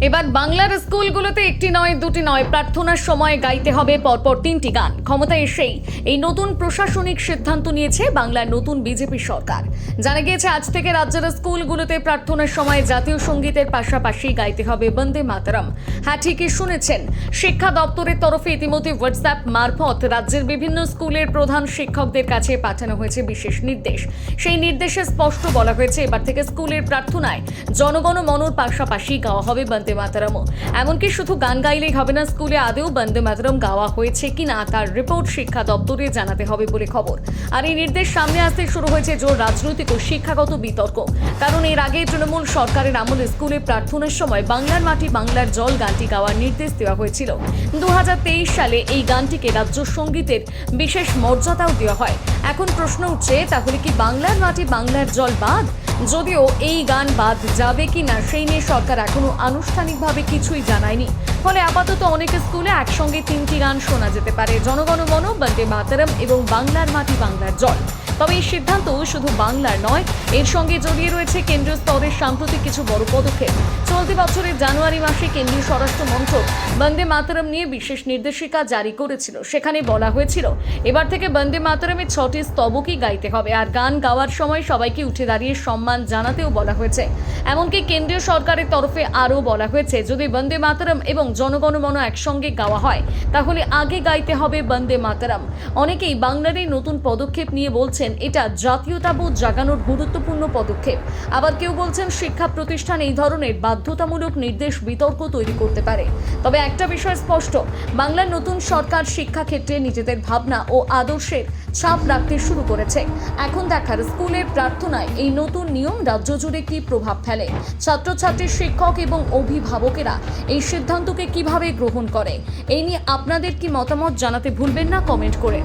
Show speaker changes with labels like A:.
A: এবার বাংলার স্কুলগুলোতে একটি নয় দুটি নয় প্রার্থনার সময় গাইতে হবে পরপর তিনটি গান। ক্ষমতায় এসেই এই নতুন প্রশাসনিক সিদ্ধান্ত নিয়েছে বাংলার নতুন বিজেপি সরকার। জানা গিয়েছে আজ থেকে রাজ্যের স্কুলগুলোতে প্রার্থনার সময় জাতীয় সঙ্গীতের পাশাপাশি গাইতে হবে বন্দে মাতরম। হ্যাঁ, ঠিকই শুনেছেন, শিক্ষা দপ্তরের তরফে ইতিমধ্যে হোয়াটসঅ্যাপ মারফত রাজ্যের বিভিন্ন স্কুলের প্রধান শিক্ষকদের কাছে পাঠানো হয়েছে বিশেষ নির্দেশ। সেই নির্দেশে স্পষ্ট বলা হয়েছে এবার থেকে স্কুলের প্রার্থনায় জনগণ মনর পাশাপাশি গাওয়া হবে বন্দে মাতরম। এমনকি শুধু গান গাইলেই হবে না, স্কুলে আদেও বন্দে মাতরম গাওয়া হয়েছে কিনা তার রিপোর্ট শিক্ষা দপ্তরে জানাতে হবে বলে খবর। আর এই নির্দেশ সামনে আসতে শুরু হয়েছে জোর রাজনৈতিক ও শিক্ষাগত বিতর্ক। কারণ এর আগে তৃণমূল সরকারের আমলে স্কুলে প্রার্থনার সময় বাংলার মাটি বাংলার জল গানটি গাওয়ার নির্দেশ দেওয়া হয়েছিল। 2023 সালে এই গানটিকে রাজ্য সঙ্গীতের বিশেষ মর্যাদাও দেওয়া হয়। এখন প্রশ্ন উঠছে, তাহলে কি বাংলার মাটি বাংলার জল বাদ? যদিও এই গান বাদ যাবে কিনা সেই নিয়ে সরকার এখনো আনুষ্ঠানিকভাবে কিছুই জানায়নি। ফলে আপাতত অনেক স্কুলে একসঙ্গে তিনটি গান শোনা যেতে পারে, জনগণ মন, বন্দে মাতরম এবং বাংলার মাটি বাংলার জল। তবে এই সিদ্ধান্ত শুধু বাংলার নয়, এর সঙ্গে জড়িয়ে রয়েছে কেন্দ্রীয় স্তরের সাম্প্রতিক কিছু বড় পদক্ষেপ। চলতি বছরের জানুয়ারি মাসে কেন্দ্রীয় স্বরাষ্ট্র মন্ত্রক বন্দে মাতরম নিয়ে বিশেষ নির্দেশিকা জারি করেছিল। সেখানে বলা হয়েছিল এবার থেকে বন্দে মাতরমের 6টি স্তবকই গাইতে হবে, আর গান গাওয়ার সময় সবাইকে উঠে দাঁড়িয়ে সম্মান জানাতেও বলা হয়েছে। এমনকি কেন্দ্রীয় সরকারের তরফে আরও বলা হয়েছে, যদি বন্দে মাতরম এবং জনগণ মন একসঙ্গে গাওয়া হয় তাহলে আগে গাইতে হবে বন্দে মাতরম। অনেকেই বাংলার এই নতুন পদক্ষেপ নিয়ে বলছেন এটা জাতীয়তাবোধ জাগানোর গুরুত্বপূর্ণ পদক্ষেপ। আবার কেউ বলছেন শিক্ষা প্রতিষ্ঠান এই ধরনের বাধ্যতামূলক নির্দেশ বিতর্ক তৈরি করতে পারে। তবে একটা বিষয় স্পষ্ট, বাংলার নতুন সরকার শিক্ষা ক্ষেত্রে নিজেদের ভাবনা ও আদর্শের ছাপ রাখতে শুরু করেছে। এখন দেখার স্কুলের প্রার্থনায় এই নতুন নিয়ম রাজ্য জুড়ে কি প্রভাব ফেলে। ছাত্রছাত্রী, শিক্ষক এবং অভিভাবকেরা এই সিদ্ধান্তকে কিভাবে গ্রহণ করে, এই নিয়ে আপনাদের কি মতামত জানাতে ভুলবেন না কমেন্ট করে।